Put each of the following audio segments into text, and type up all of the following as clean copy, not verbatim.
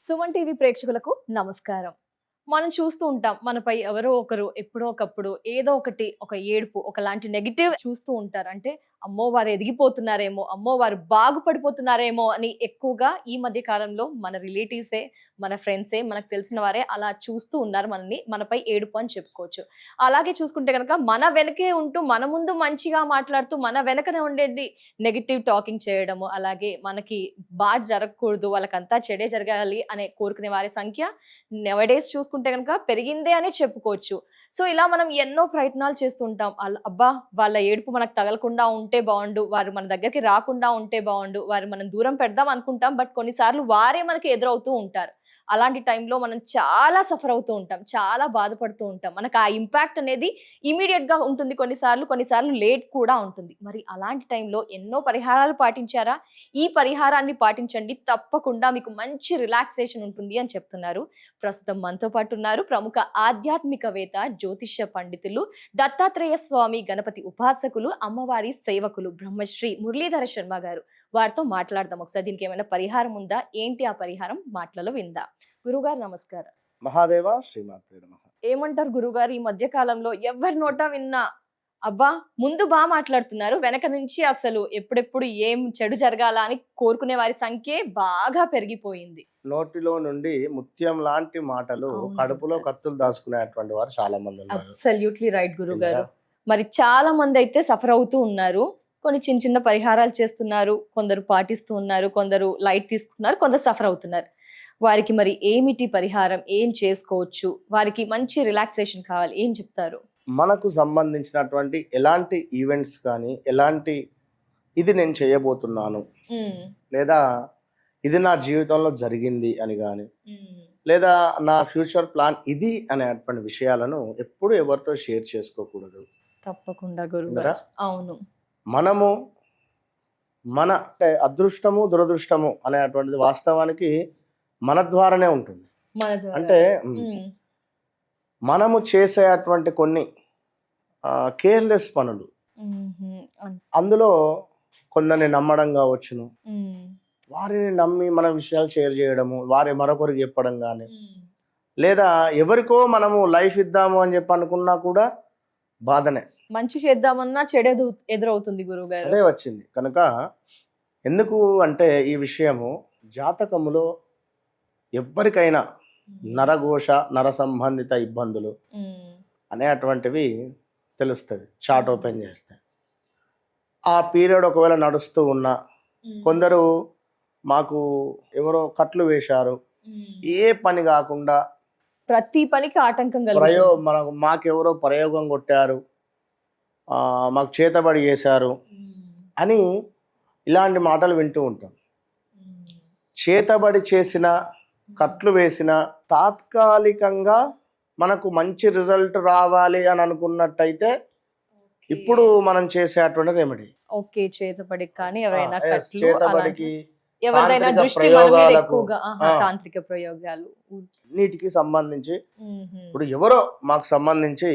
Suman TV ప్రేక్షకులకు నమస్కారం. మనం చూస్తూ ఉంటాం. మనపై ఎవరో ఒకరు ఎప్పుడో ఒకప్పుడు ఏదో ఒకటి ఒక ఏడుపు ఒకలాంటి నెగెటివ్ చూస్తూ ఉంటారు. అంటే అమ్మో! వారు ఎదిగిపోతున్నారేమో, అమ్మో! వారు బాగుపడిపోతున్నారేమో అని ఎక్కువగా ఈ మధ్య కాలంలో మన రిలేటివ్సే, మన ఫ్రెండ్సే, మనకు తెలిసిన వారే అలా చూస్తూ ఉన్నారు మనల్ని. మనపై ఏడుపు అని చెప్పుకోవచ్చు. అలాగే చూసుకుంటే గనక మన వెనకే ఉంటూ మన ముందు మంచిగా మాట్లాడుతూ మన వెనకనే ఉండేది నెగెటివ్ టాకింగ్ చేయడము, అలాగే మనకి జరగకూడదు, వాళ్ళకంతా చెడే జరగాలి అనే కోరుకునే వారి సంఖ్య నౌ-ఏ-డేస్ చూసుకుంటే గనక పెరిగిందే అనే చెప్పుకోవచ్చు. సో, ఇలా మనం ఎన్నో ప్రయత్నాలు చేస్తూ ఉంటాం. అబ్బా! వాళ్ళ ఏడుపు మనకు తగలకుండా ఉంటే బావుండు, వారు మన దగ్గరికి రాకుండా ఉంటే బావుండు, వారు మనం దూరం పెడదాం అనుకుంటాం. బట్ కొన్నిసార్లు వారే మనకి ఎదురవుతూ ఉంటారు. అలాంటి టైంలో మనం చాలా సఫర్ అవుతూ ఉంటాం. చాలా బాధపడుతూ ఉంటాం. మనకు ఆ ఇంపాక్ట్ అనేది ఇమ్మీడియేట్‌గా ఉంటుంది కొన్నిసార్లు, కొన్నిసార్లు లేట్ కూడా ఉంటుంది. మరి అలాంటి టైంలో ఎన్నో పరిహారాలు పాటించారా? ఈ పరిహారాన్ని పాటించండి. తప్పకుండా మీకు మంచి రిలాక్సేషన్ ఉంటుంది అని చెప్తున్నారు. ప్రస్తుతం మనతో పాటు ఉన్నారు ప్రముఖ ఆధ్యాత్మికవేత్త, జ్యోతిష్య పండితులు, దత్తాత్రేయ స్వామి గణపతి ఉపాసకులు, అమ్మవారి సేవకులు బ్రహ్మశ్రీ మురళీధర శర్మ గారు. వారితో మాట్లాడదాం ఒకసారి. దీనికి ఏమైనా పరిహారం ఉందా? ఏంటి ఆ పరిహారం? మాటలలో విందాం. గురుగారు నమస్కారం. మహాదేవ శ్రీమాత్రే నమః. ఏమంటారు గురుగారు? ఈ మధ్య కాలంలో ఎవరి నోట విన్నా అబ్బా! ముందు మాట్లాడుతున్నారు. వెనక నుంచి అసలు ఎప్పుడెప్పుడు ఏం చెడు జరగాల అని కోరుకునే వారి సంఖ్యే బాగా పెరిగిపోయింది. నోటిలో నుండి ముత్యం లాంటి మాటలు అవును కడుపులో గురుగారు. కత్తులు దాచుకునేటువంటి వారు చాలా మంది ఉన్నారు. అబ్సల్యూట్లీ రైట్ గురుగారు. ఇలా మరి చాలా మంది అయితే సఫర్ అవుతూ ఉన్నారు. కొన్ని చిన్న చిన్న పరిహారాలు చేస్తున్నారు. కొందరు పాటిస్తూ ఉన్నారు. కొందరు లైట్ తీసుకుంటున్నారు. కొందరు సఫర్ అవుతున్నారు. వారికి మరి ఏమిటి పరిహారం? ఏం చేసుకోవచ్చు? వారికి మంచి రిలాక్సేషన్ కావాలి. ఏం చెప్తారు? మనకు సంబంధించినటువంటి ఎలాంటి ఈవెంట్స్ కానీ ఎలాంటి ఇది నేను చేయబోతున్నాను హ్మ్. లేదా ఇది నా జీవితంలో జరిగింది అని కానీ హ్మ్. లేదా నా ఫ్యూచర్ ప్లాన్ ఇది అనేటువంటి విషయాలను ఎప్పుడు ఎవరితో షేర్ చేసుకోకూడదు. తప్పకుండా వినరా? గురుగారు. అవును. మనము మన అంటే అదృష్టము దురదృష్టము అనేటువంటిది వాస్తవానికి మన ద్వారానే ఉంటుంది. మన ద్వారా. అంటే హ్మ్. మనము చేసేటువంటి కొన్ని కేర్లెస్ పనులు హుహు. అందులో కొందరిని నమ్మడం కావచ్చును, హ్మ్. వారిని నమ్మి మన విషయాలు షేర్ చేయడము, వారి మరొకరికి చెప్పడం కానీ, హ్మ్. లేదా ఎవరికో మనము లైఫ్ ఇద్దాము అని చెప్పి అనుకున్నా కూడా బాధనే. మంచి చేద్దామన్నా చెడు ఎదురవుతుంది గురుగారు. అదే వచ్చింది కనుక ఎందుకు అంటే ఈ విషయము జాతకములో ఎవ్వరికైనా నరఘోష నర సంబంధిత ఇబ్బందులు హ్మ్. అనేటువంటివి తెలుస్తుంది చార్ట్ ఓపెన్ చేస్తే. ఆ పీరియడ్ ఒకవేళ నడుస్తూ ఉన్నా కొందరు మాకు ఎవరో కట్లు వేశారు, ఏ పని కాకుండా ప్రతి పనికి ఆటంకం కలుగుతుంది. మాకెవరో ప్రయోగం కొట్టారు, మాకు చేతబడి చేశారు అని ఇలాంటి మాటలు వింటూ ఉంటాం. చేతబడి చేసిన కట్లు వేసిన తాత్కాలికంగా మనకు మంచి రిజల్ట్ రావాలి అని అనుకున్నట్టయితే ఇప్పుడు మనం చేసేటువంటి రెమెడీ ఓకే. చేతబడి కానీ ఎవరైనా కట్లు చేతబడికి ఎవరిదైనా తాంత్రిక దృష్టి మన మీద ప్రయోగాలకు ఎక్కువగా తాంత్రిక ప్రయోగాలు. వీటికి సంబంధించి మ్మ్. ఇప్పుడు ఎవరో మాకు సంబంధించి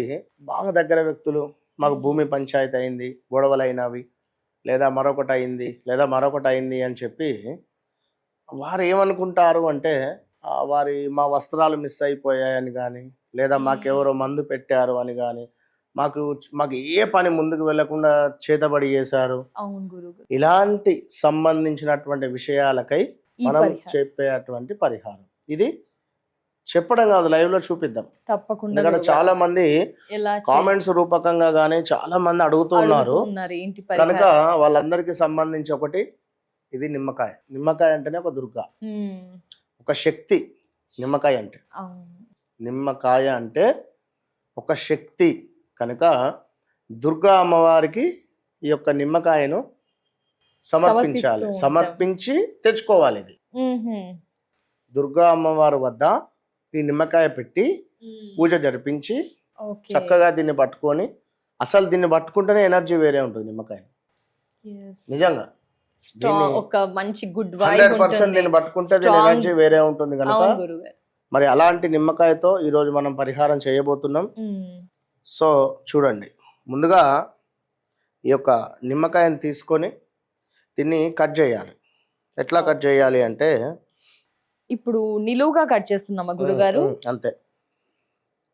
బాగా దగ్గర వ్యక్తులు మాకు భూమి పంచాయతీ అయింది, గొడవలైనవి, లేదా మరొకటి అయింది అని చెప్పి వారు ఏమనుకుంటారు అంటే మా వస్త్రాలు మిస్ అయిపోయాయని కానీ, లేదా మాకెవరో మందు పెట్టారు అని కానీ, మాకు ఏ పని ముందుకు వెళ్లకుండా చేతబడి చేశారు. అవును గురువు. ఇలాంటి సంబంధించినటువంటి విషయాలకై ఈ మనం పరిహారం చెప్పేటువంటి పరిహారం ఇది. చెప్పడం కాదు, లైవ్ లో చూపిద్దాం. తప్పకుండా ఎందుకంటే గురుగారు. చాలా మంది ఎలా కామెంట్స్ రూపకంగా గానీ చాలా మంది అడుగుతూ ఉన్నారు. ఏంటి కనుక పరిహారం? వాళ్ళందరికీ సంబంధించి ఒకటి, ఇది నిమ్మకాయ అంటేనే ఒక దుర్గా, ఒక శక్తి. నిమ్మకాయ అంటే అవును. నిమ్మకాయ అంటే ఒక శక్తి కనుక దుర్గా అమ్మవారికి ఈ యొక్క నిమ్మకాయను సమర్పించాలి, సమర్పిస్తూ ఉంటాం. సమర్పించి తెచ్చుకోవాలి. ఇది దుర్గా అమ్మవారి వద్ద ఈ నిమ్మకాయ పెట్టి పూజ జరిపించి ఓకే. చక్కగా దీన్ని పట్టుకొని, అసలు దీన్ని పట్టుకుంటేనే ఎనర్జీ వేరే ఉంటుంది. నిమ్మకాయ నిజంగా ఒక మంచి గుడ్ 100% దీన్ని పట్టుకుంటే దీని ఎనర్జీ వేరే ఉంటుంది కనుక మరి అలాంటి నిమ్మకాయతో ఈరోజు మనం పరిహారం చేయబోతున్నాం. సో చూడండి, ముందుగా ఈ యొక్క నిమ్మకాయని తీసుకొని దీన్ని కట్ చేయాలి. ఎట్లా కట్ చేయాలి అంటే ఇప్పుడు నిలువుగా కట్ చేస్తున్నామా గురుగారు? అంతే.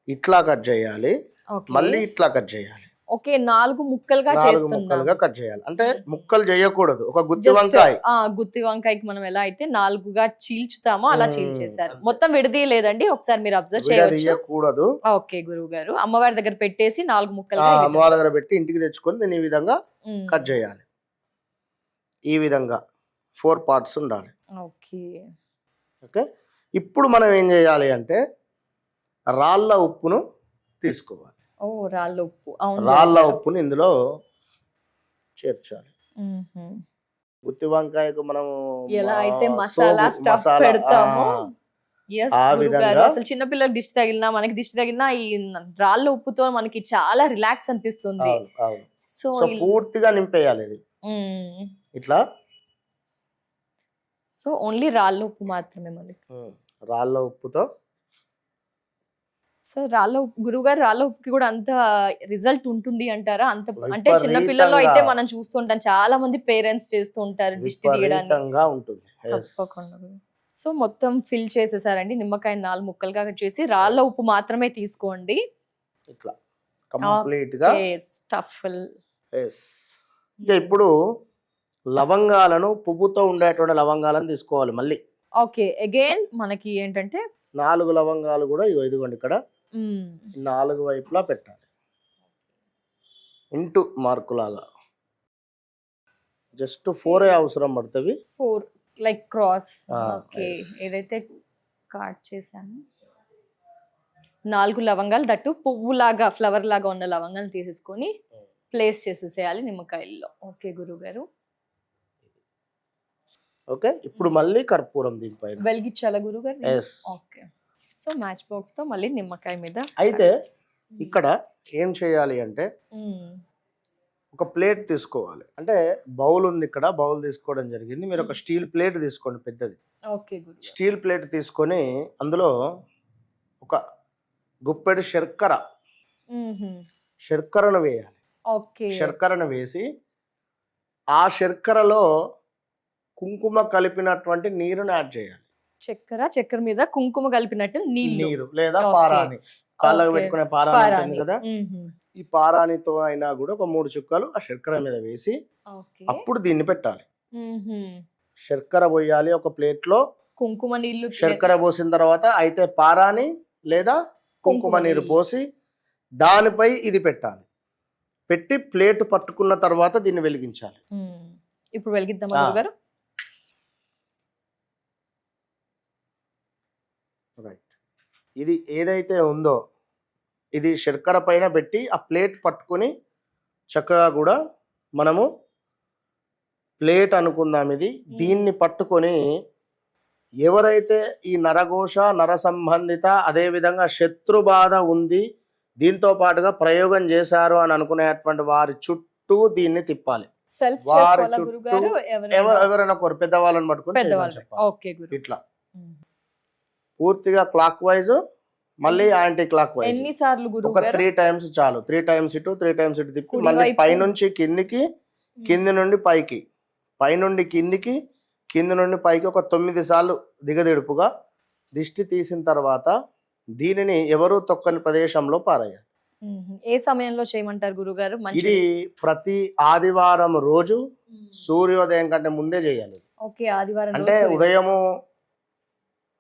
ఇట్లా కట్ చేయాలి, ఓకే. మళ్ళీ ఇట్లా కట్ చేయాలి. ఓకే, 4 ముక్కలుగా 4 చేస్తున్నాం. ముక్కలుగా కట్ చేయాలి. అంటే ముక్కలు చేయకూడదు. ఒక గుత్తి జస్ట్ వంకాయ గుత్తి వంకాయకి మనం ఎలా అయితే 4గా చీల్చుతామో అలా చీల్చేశారు. అంతే. మొత్తం విడదీయలేదండి, ఒకసారి మీరు అబ్జర్వ్ చేయవచ్చు. విడదీయకూడదు. ఓకే గురువు గారు, అమ్మవారి దగ్గర పెట్టేసి 4 ముక్కలుగా అమ్మవారి దగ్గర పెట్టి ఇంటికి తెచ్చుకొని దీన్ని ఈ విధంగా కట్ చేయాలి. ఈ విధంగా 4 పార్ట్స్ ఉండాలి. ఓకే. ఓకే. ఇప్పుడు మనం ఏం చేయాలి అంటే రాళ్ళ ఉప్పును తీసుకోవాలి. ఓ, రాళ్ళ ఉప్పు. అవును, రాళ్ళ ఉప్పుని ఇందులో చేర్చాలి. గుత్తి వంకాయకు మనం ఎలా అయితే మసాలా స్టఫ్ పెడతామో ఆ విధంగా అసలు చిన్న పిల్లలకు దిష్టి తగిలినా మనకి దిష్టి తగిలినా ఈ రాళ్ళ ఉప్పుతో మనకి చాలా రిలాక్స్ అనిపిస్తుంది. సో పూర్తిగా నింపేయాలి ఇది ఇట్లా. సో ఓన్లీ రాళ్ళ ఉప్పు మాత్రమే మనకి. రాళ్ళ ఉప్పుతో. సో గురువుగారు, రాళ్ళ ఉప్పుకి కూడా అంత రిజల్ట్ ఉంటుంది అంటారా? అంత అంటే చిన్న పిల్లల్లో అయితే మనం చూస్తుంటాం, చాలా మంది పేరెంట్స్ చేస్తూ ఉంటారు దిష్టి తీయడానికి. ఉంటుంది. తప్పకుండా. సో మొత్తం ఫిల్ చేసేసారండి. నిమ్మకాయ 4 ముక్కలుగా చేసి రాళ్ళ ఉప్పు మాత్రమే తీసుకోండి. ఇట్లా కంప్లీట్ గా స్టఫ్. ఇప్పుడు లవంగాలను, పువ్వుతో ఉండేటువంటి లవంగాలను తీసుకోవాలి మళ్ళీ. ఓకే, అగైన్ మనకి ఏంటంటే 4 లవంగాలు కూడా ఇదిగోండి ఇక్కడ 4 వైపులా పెట్టాలి. ఇంటూ మార్కు లాగా జస్ట్ 4 అవసరం పడుతుంది. 4 లైక్ క్రాస్. ఓకే, ఏదైతే కట్ చేశాను 4 లవంగాలు, దట్టు పువ్వులాగా ఫ్లవర్ లాగా ఉన్న లవంగాలు తీసేసుకొని ప్లేస్ చేసేసేయాలి నిమ్మకాయల్లో. ఓకే గురువు గారు. ఓకే, ఇప్పుడు మళ్ళీ కర్పూరం దీనిపైన వెలిగించాలా గురువు గారు? ఓకే. సో మ్యాచ్ బాక్స్ తో మళ్ళీ నిమ్మకాయ మీద. అయితే ఇక్కడ ఏం చేయాలి అంటే ఒక ప్లేట్ తీసుకోవాలి. అంటే బౌల్ ఉంది ఇక్కడ, బౌల్ తీసుకోవడం జరిగింది. మీరు ఒక స్టీల్ ప్లేట్ తీసుకోండి పెద్దది. ఓకే గురు. స్టీల్ ప్లేట్ తీసుకొని అందులో ఒక గుప్పెడు శర్కరను వేయాలి. ఓకే. శర్కరను వేసి ఆ శర్కరలో కుంకుమ కలిపినటువంటి నీరుని యాడ్ చేయాలి. చక్కెర మీద కుంకుమ కలిపినట్టు నీరు లేదా పారాని, కాళ్ళకు పెట్టుకునే పారాని ఉంటుంది కదా, ఈ పారానితో అయినా కూడా ఒక 3 చుక్కలు ఆ శర్కర మీద వేసి అప్పుడు దీన్ని పెట్టాలి. శర్కర పోయాలి ఒక ప్లేట్ లో, కుంకుమ నీళ్లు. శర్కర పోసిన తర్వాత అయితే పారాని లేదా కుంకుమ నీరు పోసి దానిపై ఇది పెట్టాలి. పెట్టి ప్లేట్ పట్టుకున్న తర్వాత దీన్ని వెలిగించాలి. ఇప్పుడు వెలిగిద్దామా గారు? రైట్. ఇది ఏదైతే ఉందో ఇది శర్కర పైన పెట్టి ఆ ప్లేట్ పట్టుకొని చక్కగా కూడా మనము ప్లేట్ అనుకుందాం. ఇది దీన్ని పట్టుకొని ఎవరైతే ఈ నరఘోష, నర సంబంధిత, అదేవిధంగా శత్రు బాధ ఉంది, దీంతో పాటుగా ప్రయోగం చేశారు అని అనుకునేటువంటి వారి చుట్టూ దీన్ని తిప్పాలి. వారి చుట్టూ ఎవరైనా ఒకరు పెద్దవాళ్ళని పట్టుకొని చెప్పాలి. ఇట్లా పూర్తిగా క్లాక్ వైజ్, మళ్ళీ యాంటీ క్లాక్ వైజ్. ఎన్నిసార్లు గురు? ఒక 3 టైమ్స్ చాలు. 3 టైమ్స్ ఇటు 3 టైమ్స్ ఇటు తిప్పి మళ్ళీ పైనుంచి కిందికి, కింది నుండి పైకి, పైనుండి కిందికి, కింది నుండి పైకి ఒక 9 సార్లు దిగదిడుపుగా దిష్టి తీసిన తర్వాత దీనిని ఎవరు తొక్కని ప్రదేశంలో పారేయాలి. ఏ సమయంలో చేయమంటారు గురుగారు? ఇది ప్రతి ఆదివారం రోజు సూర్యోదయం కంటే ముందే చేయాలి. ఓకే, ఆదివారం అంటే ఉదయము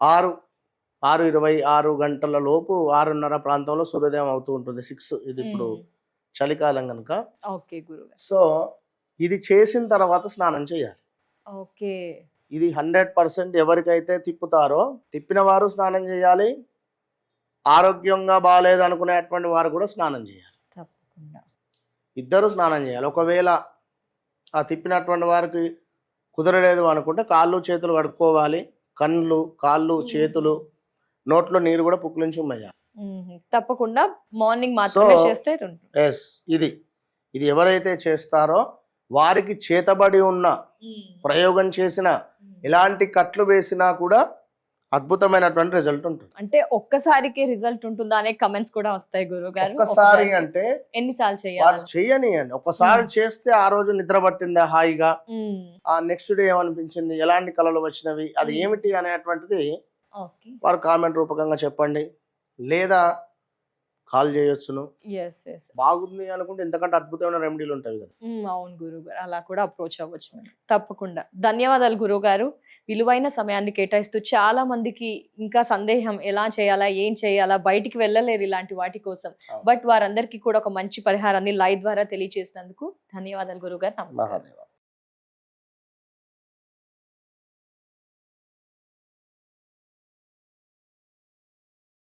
6:26 గంటల లోపు, 6:30 ప్రాంతంలో సూర్యోదయం అవుతూ ఉంటుంది. 6 ఇది ఇప్పుడు చలికాలం కనుక. ఓకే గురుగారు. సో ఇది చేసిన తర్వాత స్నానం చేయాలి. ఓకే. ఇది 100% ఎవరికైతే తిప్పుతారో తిప్పిన వారు స్నానం చేయాలి, ఆరోగ్యంగా బాగాలేదు అనుకునేటువంటి వారు కూడా స్నానం చేయాలి. తప్పకుండా ఇద్దరు స్నానం చేయాలి. ఒకవేళ ఆ తిప్పినటువంటి వారికి కుదరలేదు అనుకుంటే కాళ్ళు చేతులు కడుక్కోవాలి. కళ్ళు, కాళ్ళు, చేతులు, నోట్లో నీరు కూడా పుక్కిలించి ఉమ్మేయాలి. తప్పకుండా మార్నింగ్ మాత్రమే చేస్తే. ఇది ఎవరైతే చేస్తారో వారికి చేతబడి ఉన్న, ప్రయోగం చేసిన, ఎలాంటి కట్లు వేసినా కూడా అద్భుతమైనటువంటి రిజల్ట్ ఉంటుంది. అంటే ఒక్కసారికి రిజల్ట్ ఉంటుందా అనే కమెంట్స్ కూడా వస్తాయి గురువు గారు. ఒక్కసారి అంటే ఎన్నిసార్లు వారు చేయాలి? చేయనియండి. ఒకసారి చేస్తే ఆ రోజు నిద్ర పట్టిందా హాయిగా, ఉమ్, ఆ నెక్స్ట్ డే ఏమనిపించింది, ఎలాంటి కళలు వచ్చినవి, అది ఏమిటి అనేటువంటిది ఓకే. వారు కామెంట్ రూపకంగా చెప్పండి, లేదా కాల్ చేయొచ్చును. Yes yes. బాగుంది అనుకుంటే ఇంతకంటే అద్భుతమైన రెమెడీలు ఉంటాయి కదా. అవును గురువు గారు, అలా కూడా అప్రోచ్ అవ్వచ్చు మేము. తప్పకుండా ధన్యవాదాలు గురువు గారు. విలువైన సమయాన్ని కేటాయిస్తూ చాలా మందికి ఇంకా సందేహం ఎలా చేయాలా, ఏం చేయాలా, బయటికి వెళ్ళలేరు ఇలాంటి వాటి కోసం. అవును. బట్ వారందరికీ కూడా ఒక మంచి పరిహారాన్ని లైవ్ ద్వారా తెలియజేసినందుకు ధన్యవాదాలు గురువు గారు. నమస్కారం. మహాదేవ.